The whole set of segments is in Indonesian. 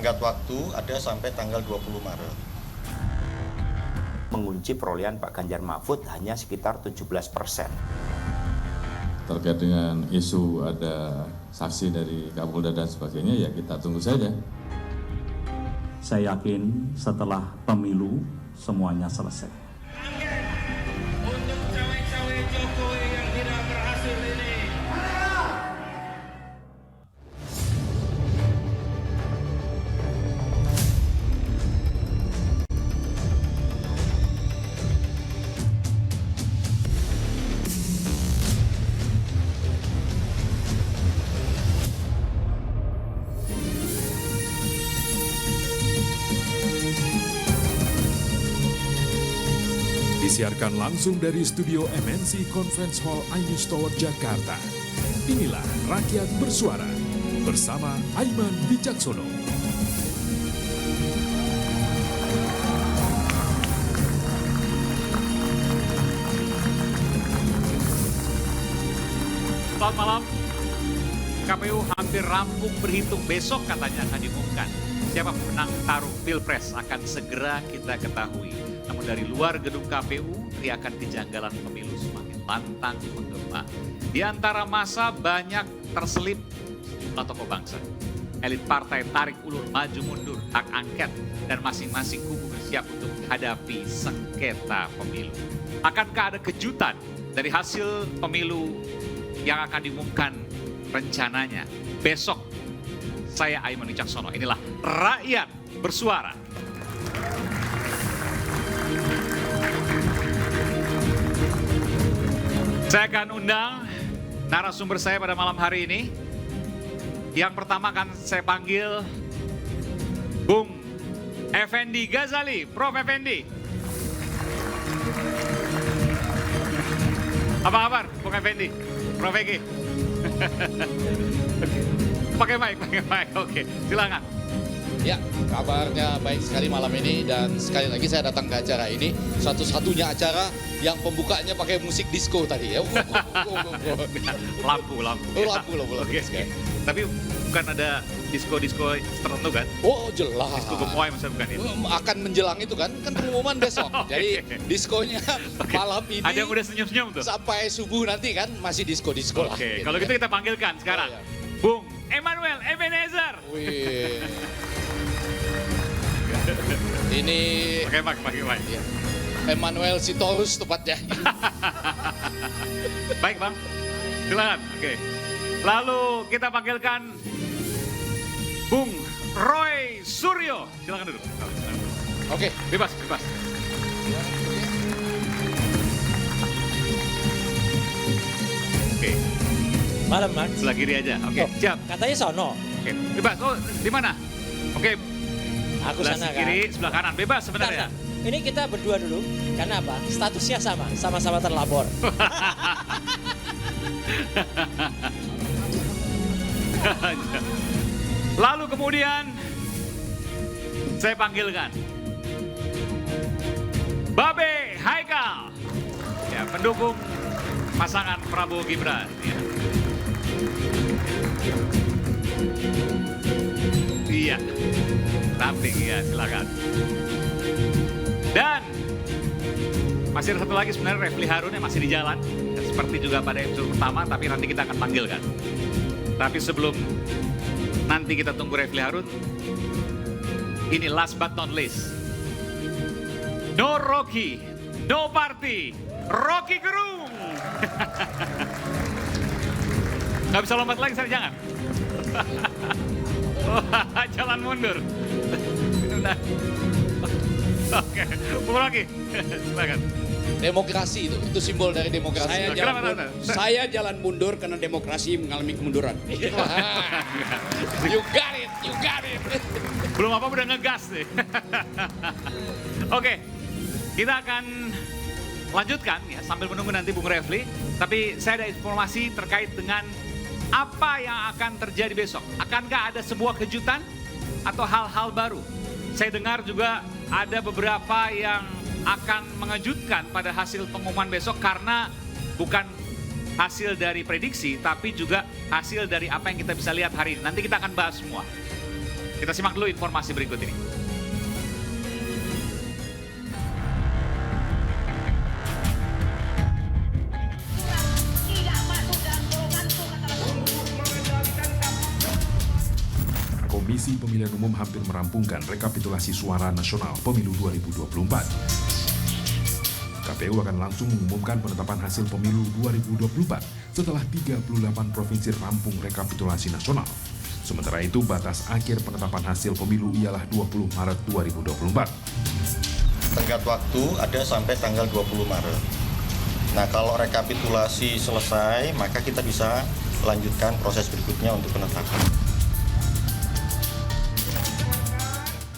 tenggat waktu ada sampai tanggal 20 Maret. Mengunci perolehan Pak Ganjar Mahfud hanya sekitar 17%. Terkait dengan isu ada saksi dari Kapolda dan sebagainya, ya kita tunggu saja. Saya yakin setelah pemilu semuanya selesai. Untuk cawe-cawe Jokowi yang tidak berhasil ini. Disiarkan langsung dari studio MNC Conference Hall iNews Tower Jakarta. Inilah Rakyat Bersuara bersama Aiman Wicaksono. Selamat malam. KPU hampir rampung berhitung, besok katanya akan diumumkan. Siapa pemenang tarung Pilpres akan segera kita ketahui. Namun dari luar gedung KPU, teriakan kejanggalan pemilu semakin lantang menggema. Di antara masa banyak terselip tokoh bangsa. Elit partai tarik ulur maju mundur, hak angket, dan masing-masing kubu bersiap untuk menghadapi sengketa pemilu. Akankah ada kejutan dari hasil pemilu yang akan diumumkan rencananya besok? Saya Aiman Wicaksono, inilah Rakyat Bersuara. Saya akan undang narasumber saya pada malam hari ini. Yang pertama akan saya panggil Bung Effendi Ghazali, Prof. Effendi. Apa kabar, Bung Effendi? Prof. Egi. Pakai mic, oke, silakan. Ya, kabarnya baik sekali malam ini dan sekali lagi saya datang ke acara ini satu-satunya acara yang pembukanya pakai musik disco tadi ya. Lampu. Oke. Tapi bukan ada disco tertentu kan? Oh jelas. Disco gemoy misalnya bukan itu. Akan menjelang itu kan pengumuman besok. Jadi diskonya malam ini. Ada yang udah senyum-senyum tuh. Sampai subuh nanti kan masih disco lah. Oke, kalau gitu kita panggilkan sekarang. Oh, ya. Bung Emmanuel Ebenezer. Wih. Ini pakai mic. Ya. Emmanuel Sitorus tepatnya. Baik Bang, silakan. Oke. Lalu kita panggilkan Bung Roy Suryo. Silakan duduk. Oke. Bebas. Oke. Malam, Mas. Sebelah kiri aja. Oke, siap. Katanya sono. Oke, bebas. Oh, di mana? Oke. Aku Sebelah sana kiri, kan. sebelah kanan. Bebas sebenarnya. Bentar. Ini kita berdua dulu. Karena apa? Statusnya sama-sama terlapor. Lalu kemudian saya panggilkan Babe Haikal, ya, pendukung pasangan Prabowo Gibran. Ya. Iya, samping ya, silakan. Dan masih ada satu lagi sebenarnya, Refli Harun yang masih di jalan. Ya, seperti juga pada episode pertama, tapi nanti kita akan panggilkan. Tapi sebelum nanti kita tunggu Refli Harun, ini last but not least. No Rocky, no party, Rocky Gerung. Gak bisa lompat lagi, saya jangan. Jalan mundur. Oke, Bung Rocky, silakan. Demokrasi itu simbol dari demokrasi. Saya jalan mundur karena demokrasi mengalami kemunduran. You got it. Belum apa udah ngegas nih. Oke, kita akan lanjutkan ya sambil menunggu nanti Bung Refli. Tapi saya ada informasi terkait dengan apa yang akan terjadi besok. Akankah ada sebuah kejutan atau hal-hal baru? Saya dengar juga ada beberapa yang akan mengejutkan pada hasil pengumuman besok karena bukan hasil dari prediksi tapi juga hasil dari apa yang kita bisa lihat hari ini. Nanti kita akan bahas semua. Kita simak dulu informasi berikut ini. Komisi Pemilihan Umum hampir merampungkan rekapitulasi suara nasional pemilu 2024. KPU akan langsung mengumumkan penetapan hasil pemilu 2024 setelah 38 provinsi rampung rekapitulasi nasional. Sementara itu, batas akhir penetapan hasil pemilu ialah 20 Maret 2024. Tenggat waktu ada sampai tanggal 20 Maret. Nah, kalau rekapitulasi selesai, maka kita bisa lanjutkan proses berikutnya untuk penetapan.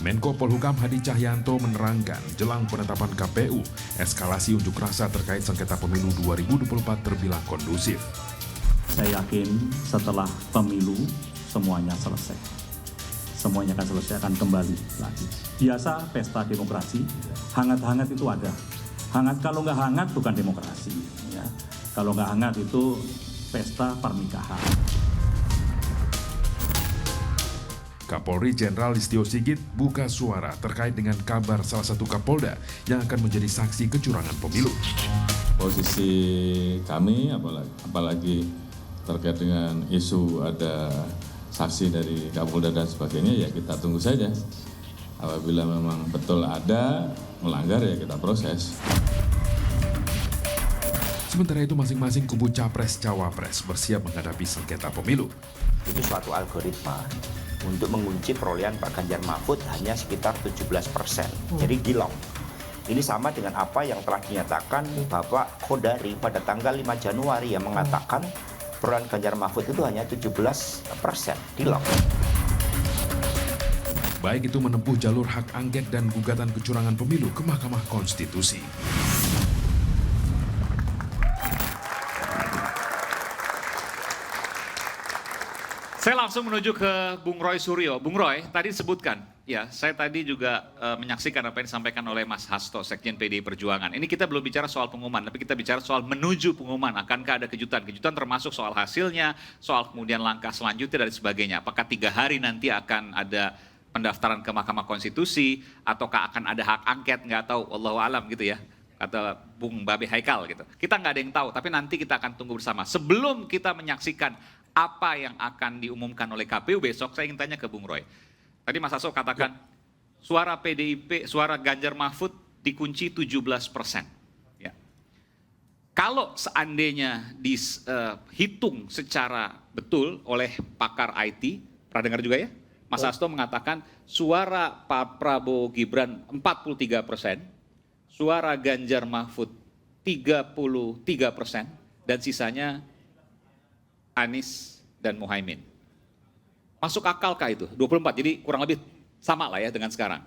Menko Polhukam Hadi Cahyanto menerangkan jelang penetapan KPU, eskalasi unjuk rasa terkait sengketa pemilu 2024 terbilang kondusif. Saya yakin setelah pemilu semuanya selesai. Semuanya akan selesai, akan kembali lagi. Biasa pesta demokrasi, hangat-hangat itu ada. Hangat, kalau nggak hangat bukan demokrasi. Ya. Kalau nggak hangat itu pesta pernikahan. Kapolri Jenderal Listio Sigit buka suara terkait dengan kabar salah satu Kapolda yang akan menjadi saksi kecurangan pemilu. Posisi kami, apalagi terkait dengan isu ada saksi dari Kapolda dan sebagainya, ya kita tunggu saja. Apabila memang betul ada melanggar, ya kita proses. Sementara itu masing-masing kubu Capres-Cawapres bersiap menghadapi sengketa pemilu. Itu suatu algoritma untuk mengunci perolehan Pak Ganjar Mahfud hanya sekitar 17%. Jadi gilong. Ini sama dengan apa yang telah dinyatakan Bapak Khodari pada tanggal 5 Januari yang mengatakan perolehan Ganjar Mahfud itu hanya 17%. Gilong. Baik itu menempuh jalur hak angket dan gugatan kecurangan pemilu ke Mahkamah Konstitusi. Saya langsung menuju ke Bung Roy Suryo. Bung Roy, tadi disebutkan, ya saya tadi juga menyaksikan apa yang disampaikan oleh Mas Hasto, Sekjen PDI Perjuangan. Ini kita belum bicara soal pengumuman, tapi kita bicara soal menuju pengumuman. Akankah ada kejutan? Kejutan termasuk soal hasilnya, soal kemudian langkah selanjutnya dan sebagainya. Apakah 3 hari nanti akan ada pendaftaran ke Mahkamah Konstitusi, ataukah akan ada hak angket, nggak tahu, wallahu alam gitu ya. Kata Bung Babe Haikal gitu. Kita nggak ada yang tahu, tapi nanti kita akan tunggu bersama. Sebelum kita menyaksikan apa yang akan diumumkan oleh KPU besok, saya ingin tanya ke Bung Roy. Tadi Mas Hasto katakan suara PDIP, suara Ganjar Mahfud dikunci 17%. Ya. Kalau seandainya dihitung secara betul oleh pakar IT, pernah dengar juga ya? Mas Hasto mengatakan suara Pak Prabowo Gibran 43%, suara Ganjar Mahfud 33%, dan sisanya Anies dan Muhaimin. Masuk akalkah itu? 24, jadi kurang lebih sama lah ya dengan sekarang.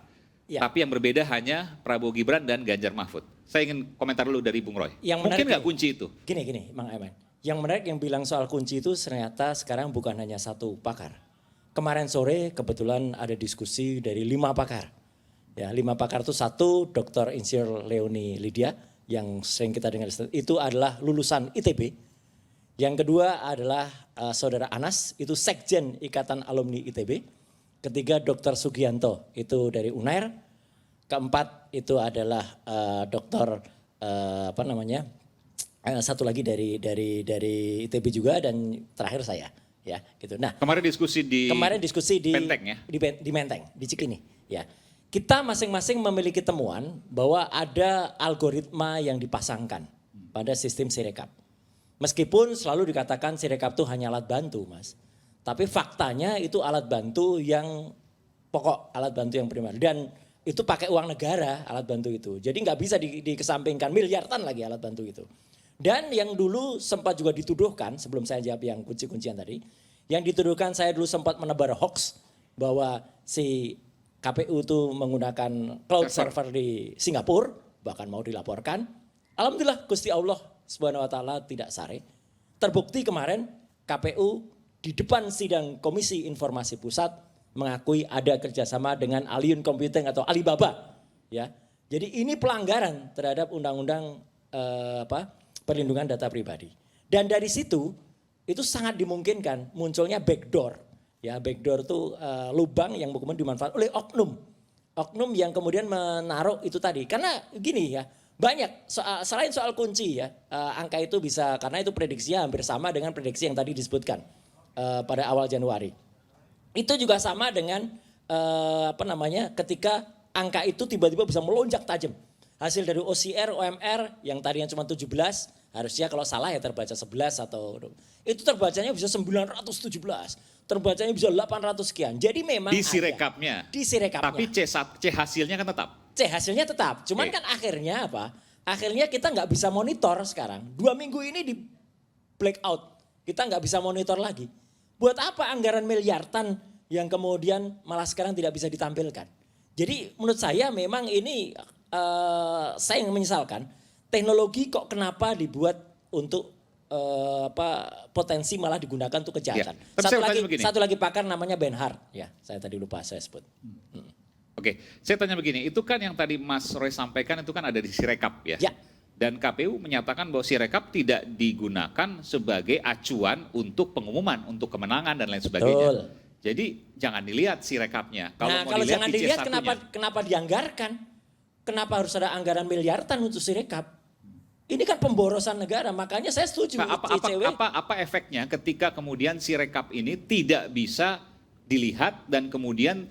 Ya. Tapi yang berbeda hanya Prabowo Gibran dan Ganjar Mahfud. Saya ingin komentar dulu dari Bung Roy. Mungkin nggak kunci itu? Gini, Mang Eman. Yang menarik yang bilang soal kunci itu ternyata sekarang bukan hanya satu pakar. Kemarin sore kebetulan ada diskusi dari 5 pakar. Ya, 5 pakar itu satu, Dr. Insinyur Leoni Lydia yang sering kita dengar itu adalah lulusan ITB. Yang kedua adalah Saudara Anas, itu Sekjen Ikatan Alumni ITB. Ketiga Dr. Sugianto, itu dari UNAIR. Keempat itu adalah Dr. Satu lagi dari ITB juga, dan terakhir saya. Ya, gitu. Nah, kemarin diskusi di Menteng ya? Di Menteng, di Cikini. Ya. Kita masing-masing memiliki temuan bahwa ada algoritma yang dipasangkan pada sistem Sirekap. Meskipun selalu dikatakan Sirekap itu hanya alat bantu, Mas. Tapi faktanya itu alat bantu yang pokok, alat bantu yang primer. Dan itu pakai uang negara alat bantu itu. Jadi nggak bisa dikesampingkan, miliaran lagi alat bantu itu. Dan yang dulu sempat juga dituduhkan, sebelum saya jawab yang kunci-kuncian tadi. Yang dituduhkan saya dulu sempat menebar hoax bahwa si KPU itu menggunakan cloud server di Singapura, bahkan mau dilaporkan. Alhamdulillah Gusti Allah Subhanahu wa taala tidak sare. Terbukti kemarin KPU di depan sidang Komisi Informasi Pusat mengakui ada kerjasama dengan Aliyun Computing atau Alibaba. Ya, jadi ini pelanggaran terhadap undang-undang perlindungan data pribadi. Dan dari situ itu sangat dimungkinkan munculnya backdoor. Ya, backdoor itu lubang yang kemudian dimanfaatkan oleh oknum yang kemudian menaruh itu tadi. Karena gini ya, banyak selain soal kunci ya, angka itu bisa karena itu prediksinya hampir sama dengan prediksi yang tadi disebutkan pada awal Januari. Itu juga sama dengan ketika angka itu tiba-tiba bisa melonjak tajam. Hasil dari OCR, OMR yang tadinya cuma 17, harusnya kalau salah ya terbaca 11 atau itu terbacanya bisa 917, terbacanya bisa 800 sekian. Jadi memang di Sirekapnya. Di Sirekapnya. Tapi C hasilnya kan tetap. C hasilnya tetap. Cuman kan akhirnya apa? Akhirnya kita nggak bisa monitor sekarang. 2 minggu ini di blackout. Kita nggak bisa monitor lagi. Buat apa anggaran miliaran yang kemudian malah sekarang tidak bisa ditampilkan? Jadi menurut saya memang ini saya yang menyesalkan teknologi kok kenapa dibuat untuk potensi malah digunakan untuk kejahatan. Ya, satu lagi pakar namanya Benhart, ya saya tadi lupa saya sebut. Oke, saya tanya begini, itu kan yang tadi Mas Roy sampaikan itu kan ada di Sirekap ya. Ya. Dan KPU menyatakan bahwa Sirekap tidak digunakan sebagai acuan untuk pengumuman, untuk kemenangan dan lain sebagainya. Betul. Jadi jangan dilihat Sirekapnya. Kalau jangan dilihat kenapa dianggarkan? Kenapa harus ada anggaran miliaran untuk Sirekap? Ini kan pemborosan negara, makanya saya setuju. Apa efeknya ketika kemudian Sirekap ini tidak bisa dilihat dan kemudian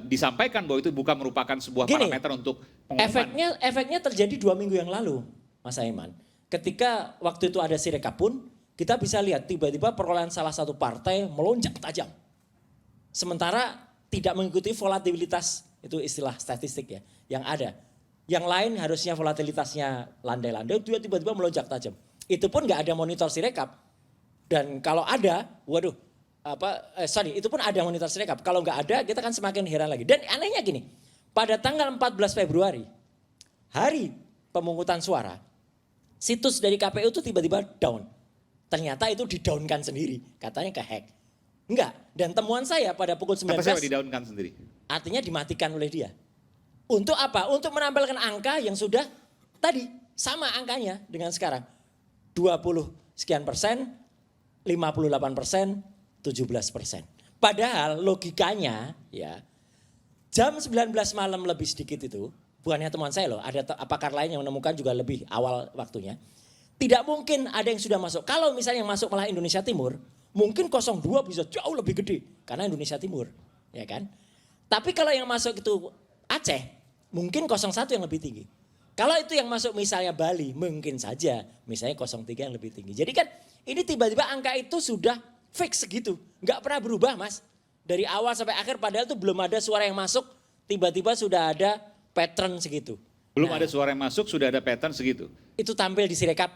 disampaikan bahwa itu bukan merupakan sebuah parameter untuk pengumuman? Efeknya terjadi 2 minggu yang lalu, Mas Aiman. Ketika waktu itu ada Sirekap pun, kita bisa lihat tiba-tiba perolehan salah satu partai melonjak tajam. Sementara tidak mengikuti volatilitas, itu istilah statistik ya, yang ada. Yang lain harusnya volatilitasnya landai-landai, tiba-tiba melonjak tajam. Itu pun nggak ada monitor Sirekap. Dan kalau ada, itu pun ada monitor Sirekap. Kalau nggak ada, kita kan semakin heran lagi. Dan anehnya gini, pada tanggal 14 Februari, hari pemungutan suara, situs dari KPU itu tiba-tiba down. Ternyata itu di-down-kan sendiri, katanya ke-hack. Enggak, dan temuan saya pada pukul 19. Kata siapa di-down-kan sendiri? Artinya dimatikan oleh dia. Untuk apa? Untuk menampilkan angka yang sudah tadi sama angkanya dengan sekarang. 20 sekian persen, 58%, 17%. Padahal logikanya ya jam 19 malam lebih sedikit itu, bukannya temuan saya loh, ada pakar lain yang menemukan juga lebih awal waktunya. Tidak mungkin ada yang sudah masuk. Kalau misalnya yang masuk malah Indonesia Timur, mungkin 02 bisa jauh lebih gede karena Indonesia Timur, ya kan? Tapi kalau yang masuk itu Aceh, mungkin 01 yang lebih tinggi. Kalau itu yang masuk misalnya Bali, mungkin saja misalnya 03 yang lebih tinggi. Jadi kan ini tiba-tiba angka itu sudah fix segitu. Nggak pernah berubah Mas. Dari awal sampai akhir padahal itu belum ada suara yang masuk, tiba-tiba sudah ada pattern segitu. Belum ada suara yang masuk, sudah ada pattern segitu. Itu tampil di Sirekap.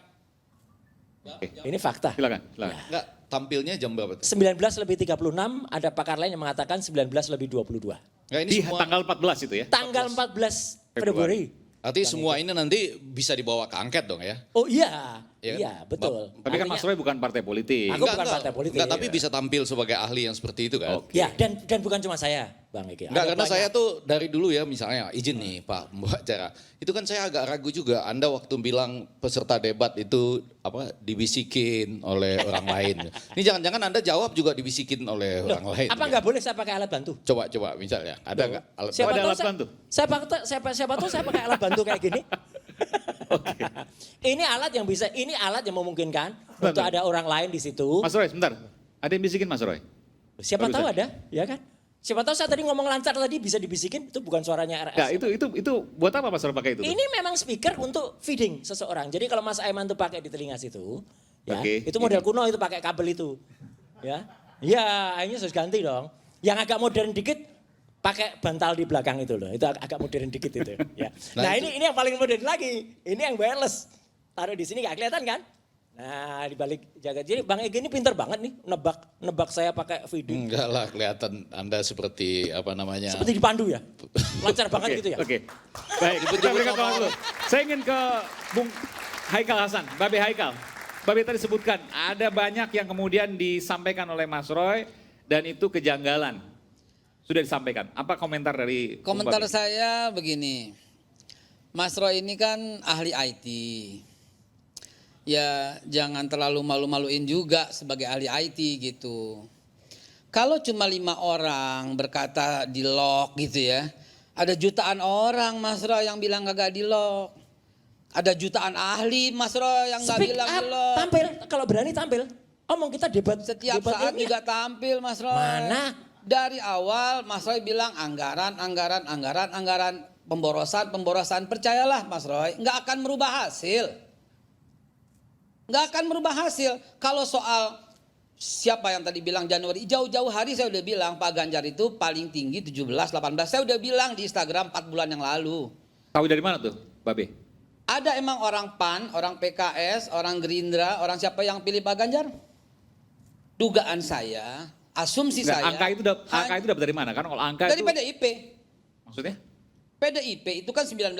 Ini fakta. Silakan. Enggak, tampilnya jam berapa? 19 lebih 36, ada pakar lain yang mengatakan 19 lebih 22. Nah, ini di tanggal 14 itu ya? Tanggal 14 Februari. Artinya semua ini nanti bisa dibawa ke angket dong ya? Oh iya, iya betul. Tapi kan Mas Roy bukan partai politik. Aku bukan partai politik. Enggak, tapi bisa tampil sebagai ahli yang seperti itu kan? Ya, dan bukan cuma saya, Bang Eki. Enggak, karena saya tuh dari dulu ya misalnya, izin nih Pak pembacara. Itu kan saya agak ragu juga, Anda waktu bilang peserta debat itu dibisikin oleh orang lain. Ini jangan-jangan Anda jawab juga dibisikin oleh orang lain. Apa nggak boleh saya pakai alat bantu? Coba misalnya, ada nggak alat siapa bantu? Alat bantu? Siapa tahu saya pakai alat bantu kayak gini. Okay. Ini alat yang bisa, ini alat yang memungkinkan untuk ada orang lain di situ. Mas Roy, sebentar. Ada yang bisikin Mas Roy? Siapa tahu ada, ya kan? Siapa tahu saya tadi ngomong lancar tadi bisa dibisikin, itu bukan suaranya RS. Ya, itu buat apa Mas Roy pakai itu? Ini memang speaker untuk feeding seseorang. Jadi kalau Mas Aiman tuh pakai di telinga situ, ya, itu model kuno itu pakai kabel itu. Ya, akhirnya harus ganti dong. Yang agak modern dikit pakai bantal di belakang itu loh. Itu agak modern dikit itu. Ya. Nah ini yang paling modern lagi. Ini yang wireless. Taruh di sini nggak kelihatan kan? Nah di balik jaga. Jadi Bang Egi ini pintar banget nih nebak saya pakai feeding. Enggak lah, kelihatan Anda seperti apa namanya? Seperti dipandu ya. Lancar banget gitu ya. Oke. Baik, kita berikan dulu. Saya ingin ke Bung Haikal Hasan, Babe Haikal. Babe tadi sebutkan ada banyak yang kemudian disampaikan oleh Mas Roy dan itu kejanggalan. Sudah disampaikan. Apa komentar dari Komentar saya begini. Mas Roy ini kan ahli IT. Ya jangan terlalu malu-maluin juga sebagai ahli IT gitu. Kalau cuma 5 orang berkata di lock gitu ya, ada jutaan orang Mas Roy yang bilang kagak di lock. Ada jutaan ahli Mas Roy yang nggak bilang di lock. Tampil, kalau berani tampil. Omong kita debat. Setiap debat saat ilmiah. juga tampil Mas Roy. Mana? Dari awal Mas Roy bilang anggaran, pemborosan. Percayalah Mas Roy, nggak akan merubah hasil. Nggak akan merubah hasil. Kalau soal siapa yang tadi bilang Januari, jauh-jauh hari saya udah bilang Pak Ganjar itu paling tinggi 17, 18. Saya udah bilang di Instagram 4 bulan yang lalu. Tahu dari mana tuh, Babe? Ada emang orang PAN, orang PKS, orang Gerindra, orang siapa yang pilih Pak Ganjar? Dugaan saya, asumsi saya. Angka itu dapat dari mana? Kan kalau angka dari itu PDIP. maksudnya? PDIP itu kan 19%.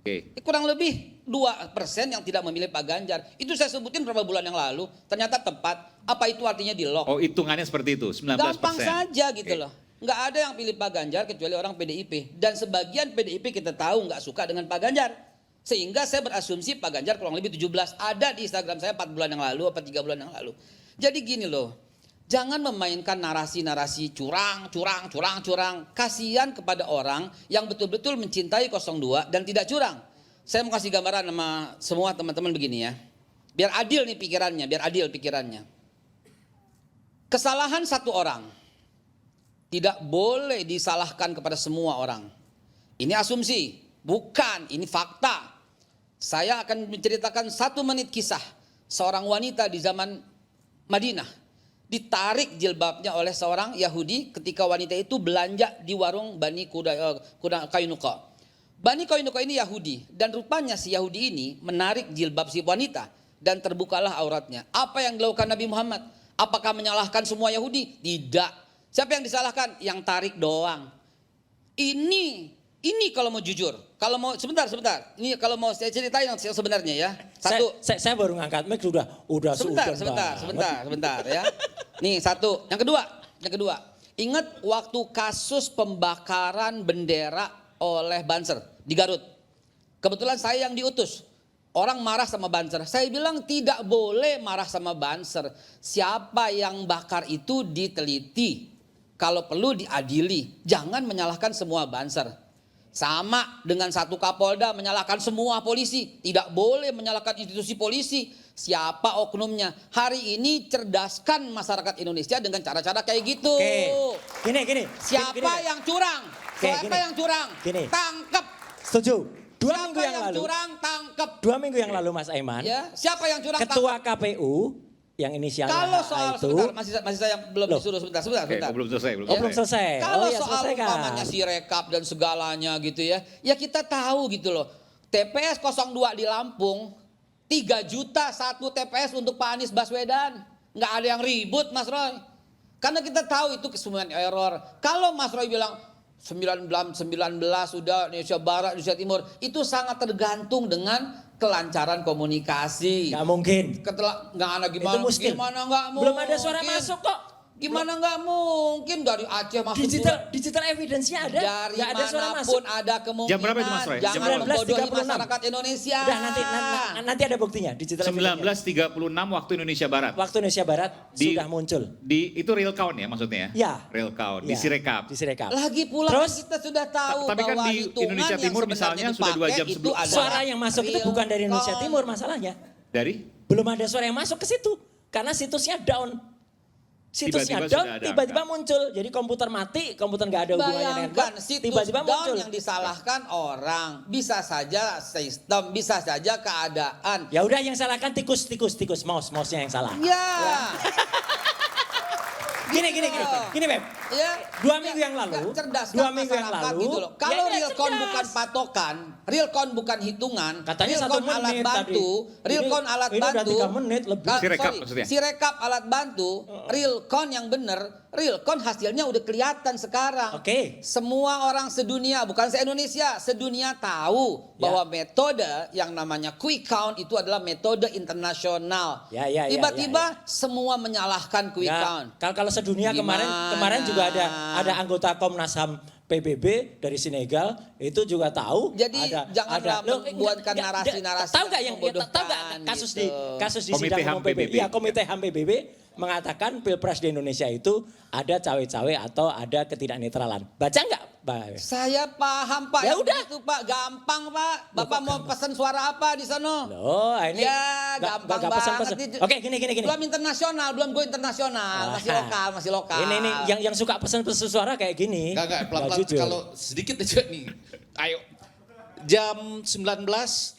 Oke. Kurang lebih 2% yang tidak memilih Pak Ganjar. Itu saya sebutin beberapa bulan yang lalu. Ternyata tepat. Apa itu artinya di lock? Oh, hitungannya seperti itu, 19%. Gampang saja gitu loh. Nggak ada yang pilih Pak Ganjar kecuali orang PDIP. Dan sebagian PDIP kita tahu nggak suka dengan Pak Ganjar. Sehingga saya berasumsi Pak Ganjar kurang lebih 17. Ada di Instagram saya 4 bulan yang lalu, 3 bulan yang lalu. Jadi gini loh. Jangan memainkan narasi-narasi curang. Kasihan kepada orang yang betul-betul mencintai 02 dan tidak curang. Saya mau kasih gambaran sama semua teman-teman begini ya. Biar adil nih pikirannya, Kesalahan satu orang tidak boleh disalahkan kepada semua orang. Ini asumsi, bukan, ini fakta. Saya akan menceritakan 1 menit kisah seorang wanita di zaman Madinah. Ditarik jilbabnya oleh seorang Yahudi ketika wanita itu belanja di warung Bani Kainuqa. Bani Kainuqa ini Yahudi dan rupanya si Yahudi ini menarik jilbab si wanita dan terbukalah auratnya. Apa yang dilakukan Nabi Muhammad? Apakah menyalahkan semua Yahudi? Tidak. Siapa yang disalahkan? Yang tarik doang. Ini kalau mau jujur, kalau mau sebentar. Ini kalau mau saya ceritain yang sebenarnya ya. Saya baru ngangkat mic sudah sebentar ya. Nih satu, yang kedua. Ingat waktu kasus pembakaran bendera oleh Banser di Garut. Kebetulan saya yang diutus. Orang marah sama Banser. Saya bilang tidak boleh marah sama Banser. Siapa yang bakar itu diteliti. Kalau perlu diadili. Jangan menyalahkan semua Banser. Sama dengan satu Kapolda menyalahkan semua polisi. Tidak boleh menyalahkan institusi polisi. Siapa oknumnya? Hari ini cerdaskan masyarakat Indonesia dengan cara-cara kayak gitu. Oke. Gini. Siapa yang curang? Siapa yang curang? Tangkap. Setuju. 2 Siapa minggu yang lalu. curang? Tangkap. 2 minggu yang lalu Mas Aiman. Ya, siapa yang curang? Ketua KPU yang inisialnya kalau HA soal itu, sebentar, masih saya belum disuruh sebentar. Belum selesai. belum selesai. Kalau ya, soal umpamanya si rekap dan segalanya gitu ya kita tahu gitu loh. TPS 02 di Lampung 3 juta 1 TPS untuk Pak Anies Baswedan. Nggak ada yang ribut Mas Roy. Karena kita tahu itu kesemuanya error. Kalau Mas Roy bilang 19 sudah Indonesia Barat, Indonesia Timur, itu sangat tergantung dengan kelancaran komunikasi. Nggak mungkin. Nggak ada gimana? Gimana nggak mungkin? Belum ada suara masuk kok. Gimana nggak mungkin dari Aceh masuk? Digital evidence-nya ada. Dari nggak ada suara masuk. manapun ada kemungkinan. Jam berapa itu Mas Roy? Jangan membodohi masyarakat Indonesia. Udah nanti ada buktinya. Digital 19.36 waktu Indonesia Barat. Waktu Indonesia Barat sudah muncul. Itu real count ya maksudnya ya? Ya. Real count. Ya. Di Sirekap. Lagi pula terus, kita sudah tahu tapi kan bahwa di Indonesia Timur misalnya sudah 2 jam sebelum. Suara yang masuk itu bukan dari Indonesia Timur masalahnya. Dari? Belum ada suara yang masuk ke situ. Karena situsnya down. Situsnya down, tiba-tiba muncul. Jadi komputer mati, komputer nggak ada hubungannya dengan Bayangkan situs tiba-tiba down muncul. yang disalahkan orang. Bisa saja sistem, bisa saja keadaan. Ya udah yang salahkan tikus, mouse-nya yang salah. Ya. Gini Beb. Ya. 2 minggu yang lalu. 2 minggu yang lalu. Gitu loh. Kalau real count bukan patokan, real count bukan hitungan, katanya real 1 count menit alat bantu, tadi. real count alat ini bantu. Udah 3 menit lebih. Sirekap alat bantu, real count yang benar, real count hasilnya udah kelihatan sekarang. Oke. Semua orang sedunia, bukan se-Indonesia, sedunia tahu bahwa metode yang namanya quick count itu adalah metode internasional. Tiba-tiba semua menyalahkan quick count. Kalau sedunia kemarin juga ada anggota Komnas HAM PBB dari Senegal itu juga tahu. Jadi janganlah membuatkan narasi-narasi. Tahu nggak kasus di sidang umum PBB? Ya, Komite HAM PBB mengatakan Pilpres di Indonesia itu ada cawe-cawe atau ada ketidaknetralan. Baca nggak, Pak? Saya paham Pak. Ya udah. Itu Pak, gampang Pak. Bapak mau pesan suara apa di sana? Loh, ini ya gampang gak banget. pesan. Oke, gini. Belum internasional, belum go internasional, masih lokal. Ini yang suka pesan suara kayak gini. Enggak, pelan-pelan kalau sedikit aja nih. Ayo. Jam 19.36.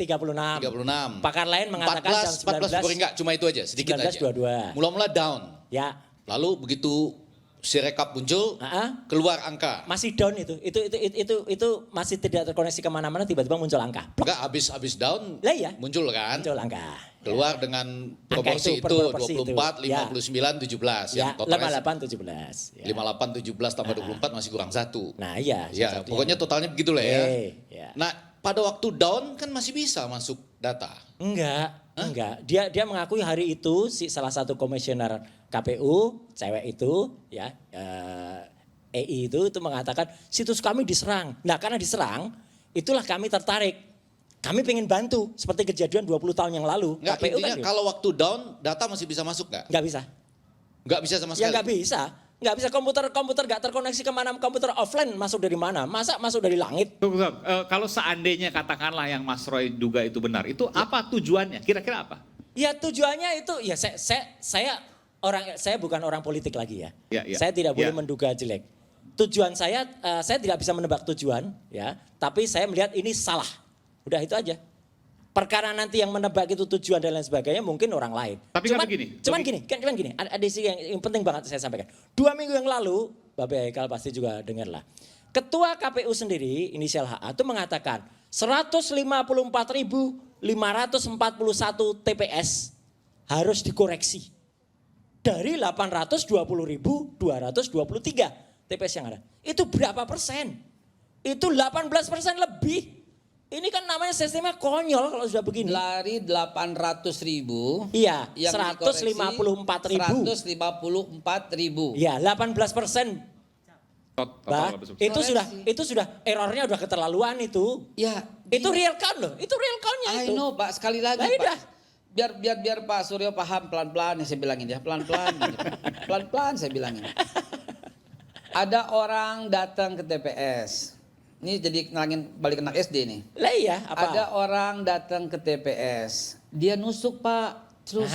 Pakar lain mengatakan 14 enggak, cuma itu aja, sedikit 19, aja. Mula-mula down. Ya. Lalu begitu Sirekap muncul, keluar angka. Masih down itu masih tidak terkoneksi kemana-mana, tiba-tiba muncul angka. Enggak, habis down muncul kan? Muncul angka. Keluar dengan proporsi itu 24, 59, 17. Ya, 58, 17. 58, 17 tambah 24 masih kurang 1. Nah iya. Ya, pokoknya totalnya begitu lah ya. Nah, pada waktu down kan masih bisa masuk data. Enggak. Dia mengakui hari itu salah satu komisioner KPU, cewek itu ya, EI itu mengatakan situs kami diserang. Nah, karena diserang, itulah kami tertarik. Kami pengen bantu seperti kejadian 20 tahun yang lalu. Nggak, KPU intinya kan kalau waktu down data masih bisa masuk nggak? Nggak bisa. Nggak bisa sama sekali? Ya nggak bisa. Nggak bisa, komputer nggak terkoneksi kemana, komputer offline masuk dari mana? Masa masuk dari langit? Kalau seandainya katakanlah yang Mas Roy duga itu benar, itu apa tujuannya? Kira-kira apa? Ya tujuannya itu, ya saya bukan orang politik lagi ya. Saya tidak boleh menduga jelek. Tujuan saya tidak bisa menebak tujuan ya, tapi saya melihat ini salah. Udah itu aja. Perkara nanti yang menebak itu tujuan dan lain sebagainya mungkin orang lain. Tapi cuman gini, ada isi yang penting banget saya sampaikan. 2 minggu yang lalu, Bapak Haikal pasti juga dengar lah. Ketua KPU sendiri, inisial HA itu mengatakan 154.541 TPS harus dikoreksi. Dari 820.223 TPS yang ada. Itu berapa persen? Itu 18% lebih. Ini kan namanya sistemnya konyol kalau sudah begini. Dari 800.000. Iya, 154.000. Iya, 18%. Itu sudah errornya udah keterlaluan itu. Ya, itu real count loh. Itu real countnya itu. I know Pak, sekali lagi Pak. Biar Pak Suryo paham pelan-pelan ya saya bilangin ya, pelan-pelan. Pelan-pelan saya bilangin. Ada orang datang ke TPS. Ini jadi ngelangin balik anak SD nih. Lah iya, apa? Ada orang datang ke TPS. Dia nusuk Pak. Terus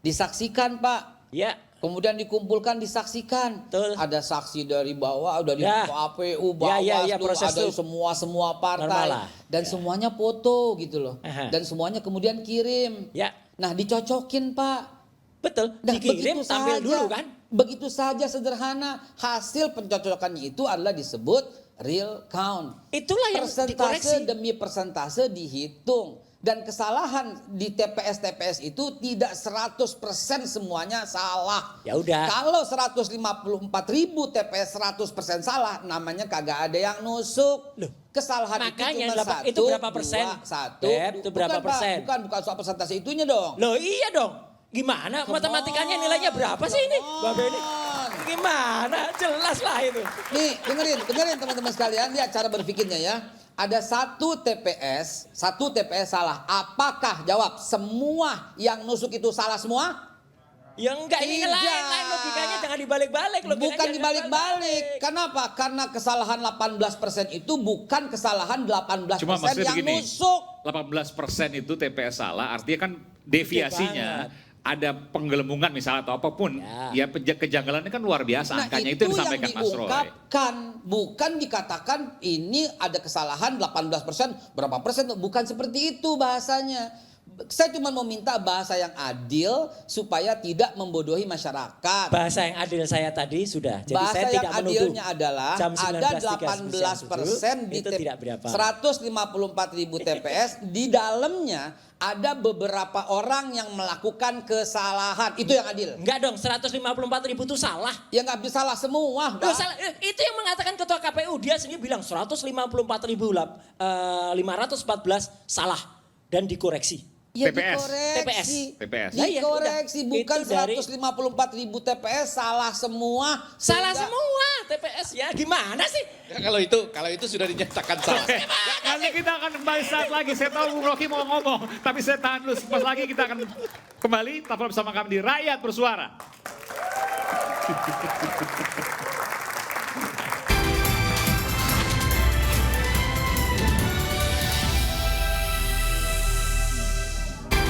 disaksikan Pak. Ya. Kemudian dikumpulkan disaksikan. Betul. Ada saksi dari bawah, dari KPU, Bawaslu, ada semua partai. Dan semuanya foto gitu loh. Dan semuanya kemudian kirim. Ya. Nah dicocokin Pak. Betul, nah, dikirim tampil dulu kan. Begitu saja sederhana. Hasil pencocokannya itu adalah disebut real count. Itulah yang persentase demi persentase dihitung. Dan kesalahan di TPS-TPS itu tidak 100% semuanya salah. Ya udah. Kalau 154.000 TPS 100% salah, namanya kagak ada yang nusuk. Loh, kesalahan makanya itu cuma 1, itu berapa persen? 2, 1. Itu berapa persen? Bukan soal persentase itunya dong. Loh iya dong. Gimana? Matematikanya nilainya berapa sih ini? Mbak Beni? Gimana? Jelas lah itu. Nih, dengerin teman-teman sekalian, lihat cara berpikirnya ya. Ada satu TPS salah. Apakah jawab semua yang nusuk itu salah semua? Ya enggak, ini lain logikanya jangan dibalik-balik. Bukan dibalik-balik. Kenapa? Karena kesalahan 18% itu bukan kesalahan 18% yang nusuk. 18% itu TPS salah, artinya kan deviasinya ada penggelembungan misalnya atau apapun, ya kejanggalannya kan luar biasa. Angkanya itu yang disampaikan Mas Roy. Bukan dikatakan ini ada kesalahan 18%, berapa persen, bukan seperti itu bahasanya. Saya cuma meminta bahasa yang adil supaya tidak membodohi masyarakat. Bahasa yang adil saya tadi sudah. Jadi bahasa saya yang tidak adilnya adalah ada 18% di 154.000 TPS di dalamnya ada beberapa orang yang melakukan kesalahan. Itu yang adil. Enggak dong, 154.000 itu salah. Ya nggak bisa salah semua. Loh, salah. Itu yang mengatakan ketua KPU, dia sendiri bilang 154.514 salah dan dikoreksi. Ya TPS. Dikoreksi, bukan 154.000 TPS salah semua. Salah semua TPS. TPS-nya. Gimana sih? Ya, kalau itu sudah dinyatakan salah. Oke, nanti kita akan kembali saat lagi. Saya tahu Bung Rocky mau ngomong, tapi saya tahan dulu. Pas lagi kita akan kembali, tetaplah bersama kami di Rakyat Bersuara.